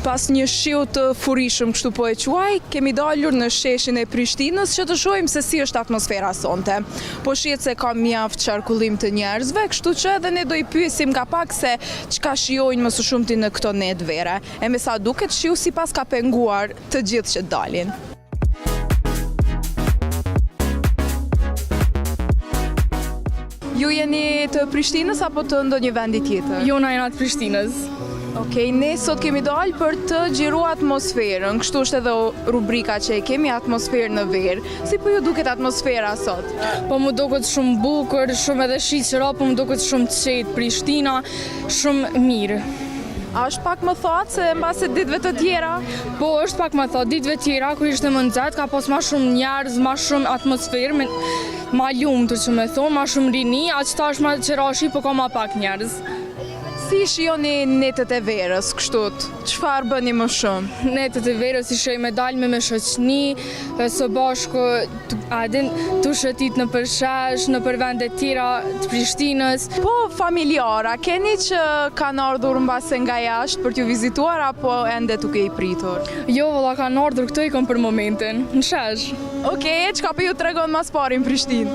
Pas një shiu të furishëm kështu po e quaj, kemi dalur në sheshin e Prishtinës që të shohim se si është atmosfera sonte. Po shihet se ka mjaft qarkullim të njerëzve, kështu që edhe ne do i pyesim ka pak se çka shijojnë më së shumti në këto net vere. E me sa duket shiu sipas ka penguar të gjithë që dalin. Ju jeni të Prishtinës apo të ndonjë vendi tjetër? Jo, na jena të Prishtinës. Okej, ne sot kemi dalë për të xhiruar atmosferën, kështu është edhe rubrika që e kemi atmosferë në verë. Si po ju duket atmosfera sot? Po më duket shumë bukur, shumë edhe shiqëra, po më duket shumë të qetë Prishtina, shumë mirë. A është pak më thatë se mbase ditëve të tjera? Po është pak më thatë, ditëve tjera kur ishte më nxehtë, ka pas ma shumë njerëz, ma shumë atmosferë, ma lumtur që me thonë, ma shumë rini, aq tash ma qerashi, po ka ma pak njerëz. Si shijoni netët e verës kështu? Çfarë bëni më shumë? Netët e verës i shej me dalme me shoqni, së bashku tu shëtit në përshesh, në për vende tjera të Prishtinës. Po familjara, keni që kanë ardhur mbase nga jashtë për t'ju vizituar apo ende duke i pritur? Jo, valla kanë ardhur këtu i kam për momentin, në shesh. Okej, çka po ju tregon mas pari në Prishtinë?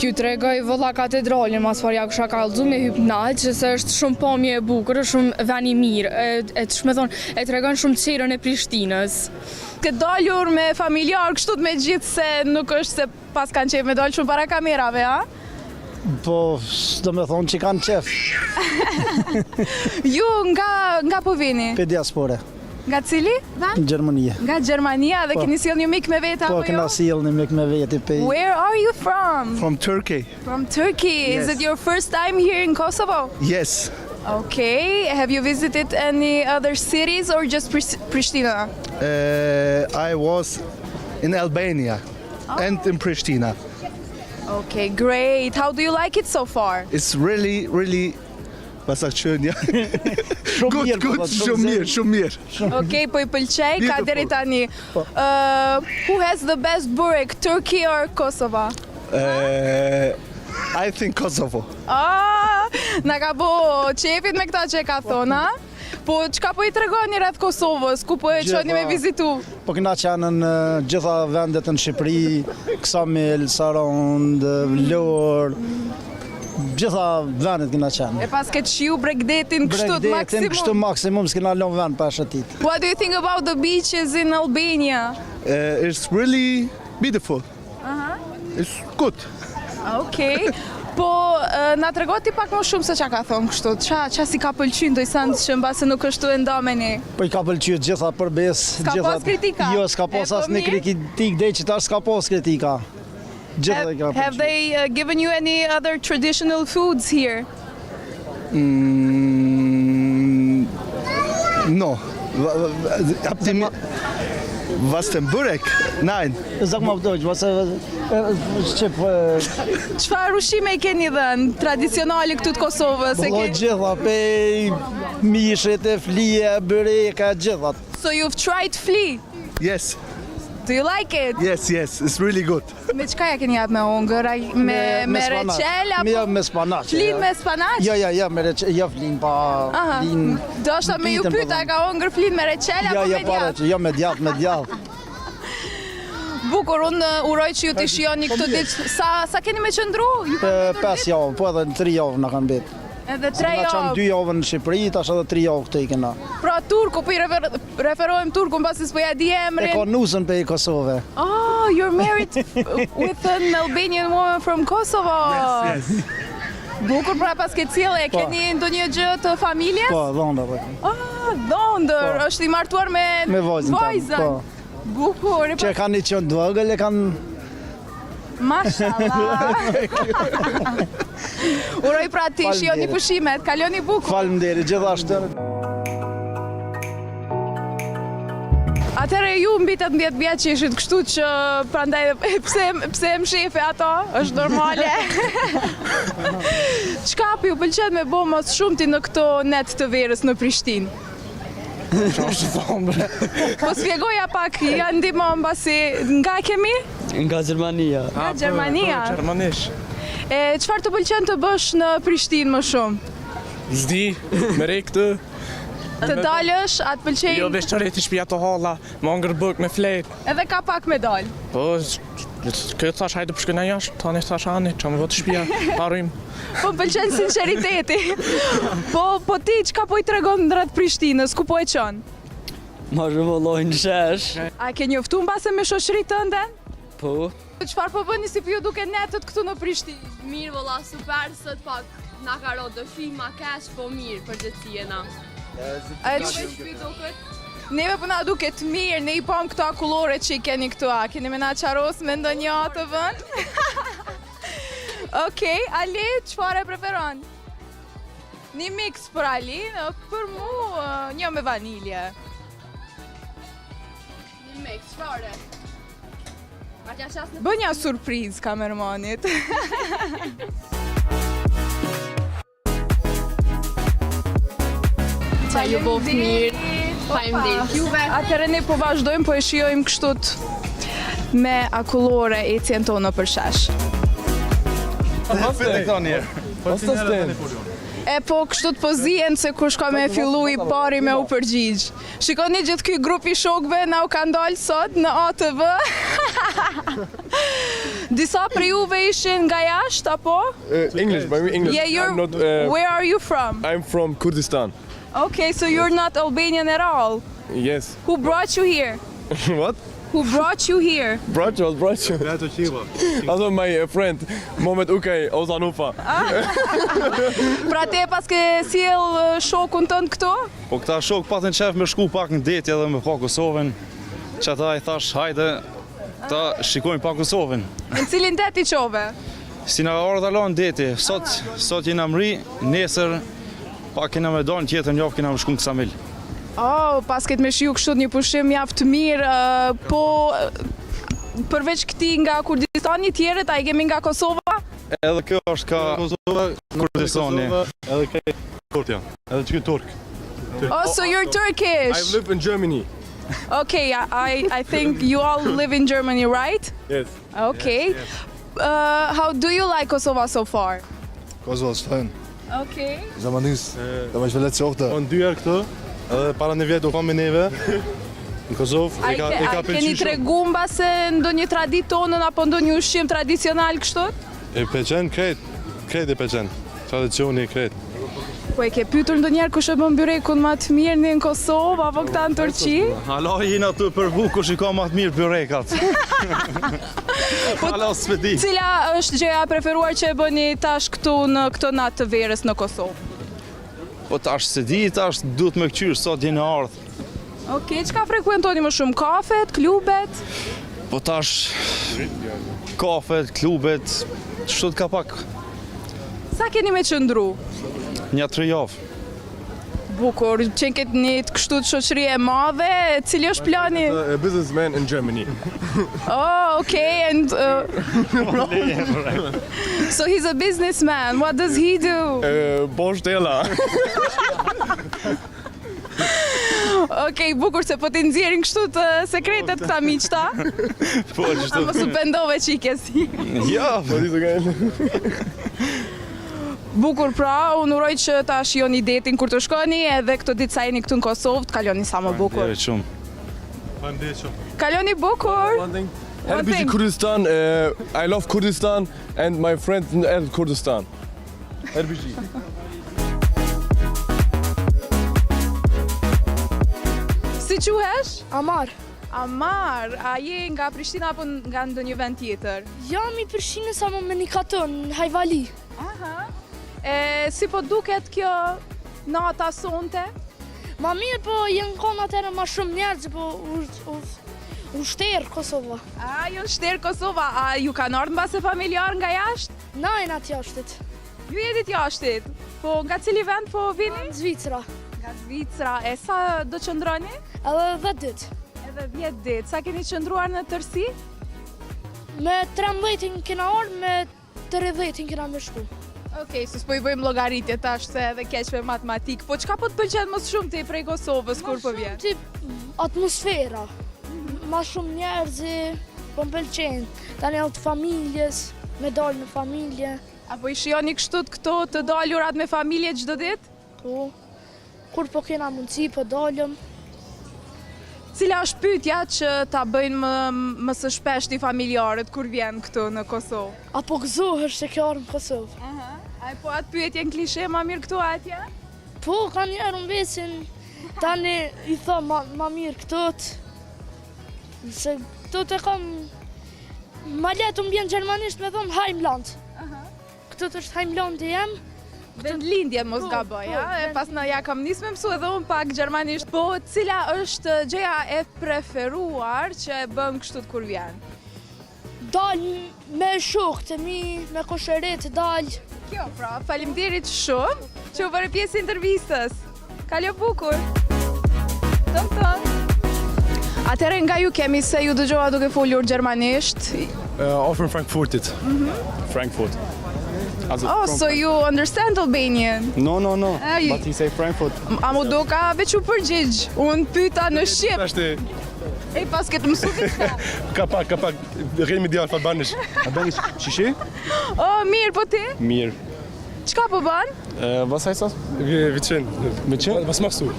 Ju tregoj valla katedralin, mas pari ja kusha kallëzu me hypnal, që se është shumë pamje e bukur, shumë veni mirë, e tregon shumë qerën e Prishtinës. Këtë dalur me familjar, kështu me gjithë se nuk është se pas kanë qef me dalë shumë para kamerave, a? Po, do me thonë që kanë qef. Ju nga po vini? Pe diaspore. Nga cili? Gjermania. Nga Gjermania dhe keni sjell një mik me vete apo jo? Po, kena sjell një mik me vete. Where are you from? From Turkey. From Turkey. Yes. Is it your first time here in Kosovo? Yes. Okay. Have you visited any other cities or just Pristina? I was in Albania and in Pristina. Okay, great. How do you like it so far? It's really, really... Pasak qënë, ja. Shumë mirë. Good, shumë mirë. Okay, po I pëlqej, ka Beautiful. deri tani. Who has the best burek, Turkey or Kosovo? I think Kosovo. Na ka bo qefit me këta që e ka thona. Po çka po I tregoni rreth Kosovës, ku po e çoni me vizitu? Po kena qenë në gjitha vendet në Shqipëri, Ksamil, Sarand, Vlorë, gjitha vendet kena qenë. E pas këtë shiu Bregdetin kështu të Bregdetin kështu maksimum, s'kena lënë vend pa shëtit. What do you think about the beaches in Albania? It's really beautiful. It's good. Okay. Po na tregoti pak më shumë se çka ka thonë kështu. Ç'a si ka pëlqyer ndojsant që mbase nuk është të ndomeni. Po I ka pëlqyer gjitha përbes. S'ka pas kritika? Jo, s'ka pas asnjë kritik, deri që tash s'ka pas kritika. Gjitha I ka pëlqyer. Have they given you any other traditional foods here? No. Was denn Burek? Nein. Sag mal auf Deutsch, was Çfarë ushqime keni dhënë tradicionale këtu të Kosovës? Po gjitha, pej mishit e flije, byreka, gjitha. So you've tried flea? Yes. Do you like it? Yes, it's really good. Me çka ja keni hapë me hongër? Me reçel apo? Jo, me spanaq. Flin me spanaq? Jo, me reçel, jo flin pa flin. Do shta me ju pyta, ka hongër flin me reçel apo me djath? Jo, me djath. Bukur, unë uroj që ju t'i shijoni këtë ditë. Sa keni me qëndru? 5 javë, po edhe 3 javë në kanë betë. Edhe 3 Nga qanë 2 javë. javë në Shqipëri, tash edhe 3 javë këtë I kena. Pra turku, po I referojmë turku, mbasi s'po ja di E emrin. ka nusën pe I Kosove. Oh, you're married with an Albanian woman from Kosovo. Yes. Bukur, pra pas ke cilë, e keni ndonjë gjë të familjes? Po, dhonda po. Dhondër, është I martuar me vajzën tamë, po. Bukur, Që e kanë I qënë dvëgël, e kanë... Mashallah. Uroj pra ti shijoni pushimet, kaloni bukur. Faleminderit gjithashtu. Atëherë ju mbi 18 vjeç që ishit kështu që prandaj pse më shefe ato, është normale. Çka po ju pëlqen me bë më shumti në këto net të verës në Prishtinë? Po sfjegoja pak, ja ndihmo mbasi nga kemi? Nga Gjermania. Nga Gjermania? Gjermanish. Çfarë të pëlqen të bësh në Prishtinë më shumë? Zdi, me re këtë, Të dalësh, atë Jo, pëlqejnë, veç të reti shpia të holla, më ngër bëk me flet. edhe ka pak me dalë. Po, këtë thash hajde përshkëna jashtë, tani thash ani, që më vëtë shpia, arrim. Po më pëlqen sinqeriteti. Po ti çka po i tregon rreth Prishtinës, ku po e çon? Ma zhvëllojnë shesh. A ke njoftu mbase me shoqëritë tënde? Po. Çfarë po bëni si ju duke netët këtu në Prishtinë? Mirë valla, super, sot pak na ka ro dëshim ma kesh, po mirë për gjithësijena. Neve po na duket mirë, ne i pam këto akullore që i keni këtu, a keni me na qaros me ndonjë atë vën? Okej, Ali, çfarë e preferon? Një mix për Ali, për mu një me vanilje. Një me, çfarë? Atja qas në Bë një surprizë kamermanit. qa ju boft mirë. Faleminderit juve. Atëherë ne po vazhdojmë, po e shijojmë kështut me akullore ecjen tonë për shesh. E po kështut po zihen se kush ka me fillu i pari me u përgjigj. Shikoni gjithë ky grup i shokëve na u ka ndalë sot në ATV. Disa prej juve ishin nga jashtë apo? English, by me English. Yeah, you're, I'm not. where are you from? I'm from Kurdistan. Okay, so you're not Albanian at all. Yes. Who brought you here? What? Who brought you here? Brought you? Also my friend Mohamed Ukay Ozanufa. Pra te pas ke sjell shokun tënd këtu? Po këta shok patin qef me shku pak në deti edhe me pa Kosovën, që ata i thash hajde, ta shikojnë pa Kosovën. Në cilin det i qove? Si nga orë dhe lanë deti, sot jena mri, nesër, pa kena me donë tjetër njofë kena me shku në Ksamil. Oh, pas këtë me shiju kështu një pushim mjaft të mirë, po përveç këti nga Kurdistani tjerët, a i kemi nga Kosova? Edhe kjo është ka Kosova, Kurdistani. Edhe kaj Turkja. Edhe që Turk. Oh, so you're I Turkish. live in Germany. Okay, I think you all live in Germany, right? Yes. Okay. How do you like Kosovo so far? Kosova është fajn. Okay. Zamanis, dhe më shvelet qohta. On dy herë këtu, edhe para në vjetë u kam me neve. Në Kosovë, A i ka keni pëlqy shumë. tregu mbase ndonjë traditë tonën apo ndonjë ushqim tradicional kështu? E pëlqen krejt e pëlqen. Tradicioni krejt. Po e ke pyetur ndonjëherë kush e bën byrekun më të mirë në Kosovë apo këta në Turqi? Hala jena të përvu kush i ka ma të mirë byrekat. Hala s'peti. Cila është gjëja e preferuar që e bëni tash këtu në këtë natë të verës në Kosovë? Po tash se di, tash duhet me këqyrë, sot jena ardhë. Okej, çka frekuentoni më shumë? Kafet, klubet? Po tash, kafet, klubet, shtot ka pak, Sa keni me qëndru? një 3 javë. Bukur, që këtë një të kështu të shoqëri e madhe, cili është plani? A businessman in Germany. Oh, okay, and so he's a businessman. What does he do? Boshtela. Okay, bukur se po t'i nxjerrin kështu të sekretet këta miqta. Po, A mos u pendove qike si. ja, Po di të gajnë. Bukur pra, unë uroj që ta shijoni detin kur të shkoni edhe këtë ditë sa jeni këtu në Kosovë, të kaloni sa më bukur. Dere shumë. Faleminderit shumë. Kaloni bukur. Helbisi Kurdistan, I love Kurdistan and my friends in Kurdistan. Helbisi. Si quhesh? Amar, Amar, a je nga Prishtina apo nga ndonjë vend tjetër? jam i Prishtinës ama me një katon, në Hajvali. Aha. Si po duket kjo nata sonte? Ma mirë po jenë konë atërë ma shumë njerëz, po u shterë Kosova. A, ju shterë Kosova, a ju kanë ardhur mbase familjar nga jashtë? Najnë atë jashtit, Ju jeni jashtit, po nga cili vend po vini? në Zvicra, Nga Zvicra, e sa do qëndroni? edhe 10 ditë. Edhe 10 ditë, sa keni qëndruar në tërsi? Me 13 kena orë, me 30 kena me shku. Okej, sus po i bëjmë llogaritje tash se edhe keq me matematik, po çka po të pëlqen më shumë ti prej Kosovës kur po vjen? Ti atmosfera, ma shumë njerëzi, po më pëlqen. Tani edhe të familjes, me dalë me familje, Apo i shijoni kështu këto të dalurat me familje çdo ditë? po. kur po kena mundësi, po dalëm. Cila është pyetja që ta bëjnë më së shpeshti familjarët kur vjen këtu në Kosovë? Apo gëzohesh se ke ardhur në Kosovë? Ai po atë pyetjen klishe ma mirë këtu atje? Po, ka njerë unë besin, tani i tha ma mirë këtët, se këtët e kam, ma letë unë bjenë gjermanisht me thonë Heimland. Këtët është Heimland e jem. Vend lindje mos gaboj, ja? E pas në ja kam nisë me mësu edhe unë pak gjermanisht. Po, cila është gjëja e preferuar që e bëm kështu kur vjen? Dal me shokët e mi, me kosheret, dal. Kjo, pra, faleminderit shumë që u bëre pjesë intervistës. Kalo bukur. Tom. Atëherë nga ju kemi se ju dëgjova duke folur gjermanisht. From Frankfurtit. Frankfurt. Oh, so you understand Albanian? No, Ai. but he say Frankfurt. A mu do ka veç u përgjigj. Unë pyta në Shqip. Ashtë E pas këtë mësu diçka. ka pak rrimi di albanish. Albanish, shishi? Oh, mirë, po ti? Mirë. Çka po bën? Was heißt das? Vicin. Vicin? Was machst du?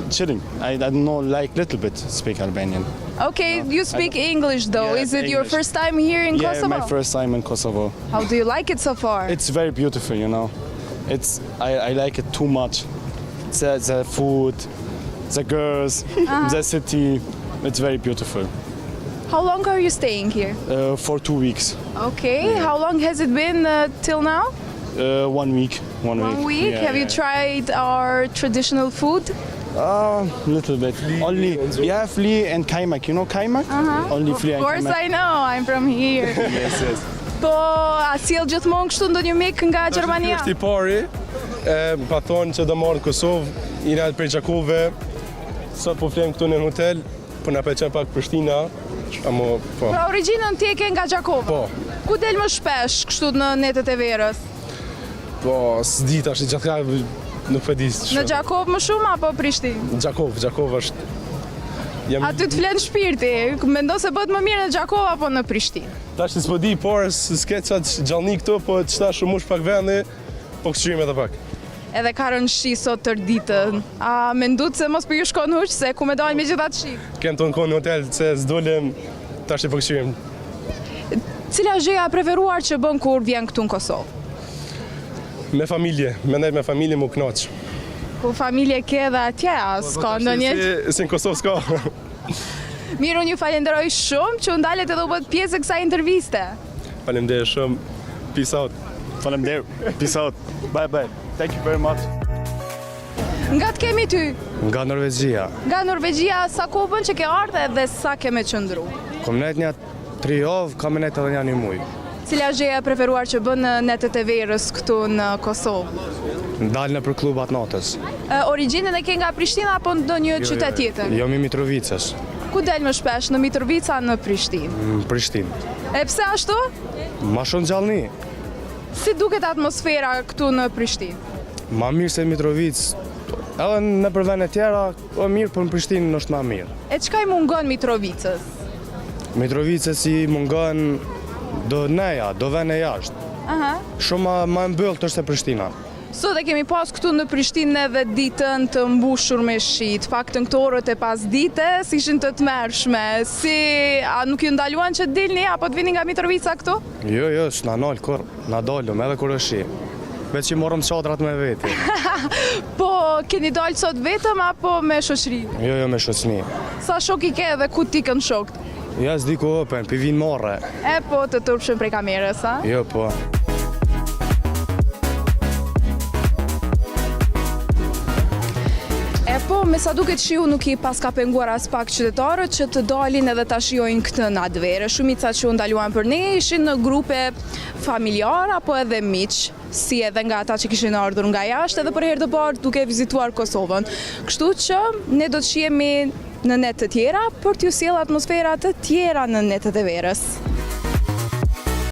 Chilling. I don't know, like little bit speak Albanian. Okay, you speak English though. Yeah, Is it your English. first time here in Yeah, Kosovo? my first time in Kosovo. How do you like it so far? It's very beautiful, you know. I like it too much. The food, the girls, the city. It's very beautiful. How long are you staying here? For 2 weeks. Okay, how long has it been till now? 1 week. 1 week. Yeah, Have you tried our traditional food? Little bit. Only flee and kaymak. You know kaymak? Only flee Of and course kaymak. I know, I'm from here. Yes. Po, a sjell gjithmonë kështu ndonjë mik nga Gjermania? Është i pari, pa thonë që do marrë në Kosovë, i nalë për Gjakove, sot po flemë këtu në hotel, po na pëlqen pak Prishtina, amo po. Pra origjinën ti e ke nga Gjakova? Po. Ku del më shpesh kështu në netet e verës? Po, s'di tash gjatë ka nuk e di. Në Gjakov më shumë apo Prishtinë? Gjakov është. Aty të flen shpirti, mendo se bëhet më mirë në Gjakov apo në Prishtinë? Tash s'po di, por s'ke çat gjallni këtu, po çta shumë pak vendi, po kështrim edhe pak. Edhe ka rënë shi sot tër ditën. A mendut se mos po ju shkon huq se ku me dalë me gjithat shi? Kem tonë kohë në hotel, se s'dolem, tash i po kështrim. Cila gjëja e preferuar që bën kur vjen këtu në Kosovë? Me familje, mendoj me familje mu knaq. Ku familje ke dhe atje, a s'ka ndonjë? Si në Kosovë s'ka. Mirë, unë ju falenderoj shumë që u ndalet edhe u bët pjesë e kësaj interviste. Faleminderit shumë. Peace out. Faleminderit. Peace out. Bye. Thank you very much. Nga të kemi ty? Nga Norvegjia. Nga Norvegjia, sa kohë bën që ke ardhe dhe sa ke me qëndru? Kom net një 3 javë, kam net edhe një muj. Cila gjëja e preferuar që bën në netet e verës këtu në Kosovë? Dalë në për klubat natës. Origjinën e ke nga Prishtina apo ndonjë qytet tjetër? Jo mi Mitrovicës. Ku del më shpesh, në Mitrovica në Prishtinë? Në Prishtinë. E pse ashtu? Ma shumë gjallni. Si duket atmosfera këtu në Prishtinë? Ma mirë se Mitrovicë. Edhe në për vene tjera, o mirë, për në Prishtinë është ma mirë. E çka i mungon Mitrovicës? Mitrovicës i mungon do neja, do vene jashtë. Shumë ma mbyllë të është e Prishtina. Sot e kemi pas këtu në Prishtinë edhe ditën të mbushur me shi, të paktën këto orët e pas ditës ishin të tmerrshme. A nuk ju ndaluan që të dilni apo të vini nga Mitrovica këtu? Jo, s'na nalë kur, na dalëm edhe kur është shi. Veç që i morëm çadrat me veti. Po, keni dalë sot vetëm apo me shoqëri? Jo, me shoqëni. Sa shok i ke dhe ku tikën shokët? Ja, s'di ku open, pi vinë morre. E po, të turpshëm prej kamerës, a? Jo, po. E po, me sa duket shiu nuk i pas ka penguar as pak qytetarët që të dalin edhe ta shijojnë këtë natvere. Shumica që u ndaluan për ne ishin në grupe familjar apo edhe miq, si edhe nga ata që kishin ardhur nga jashtë edhe për herë të parë duke vizituar Kosovën. Kështu që ne do të shihemi në net të tjera për t'ju sjellë atmosfera të tjera në netet e verës.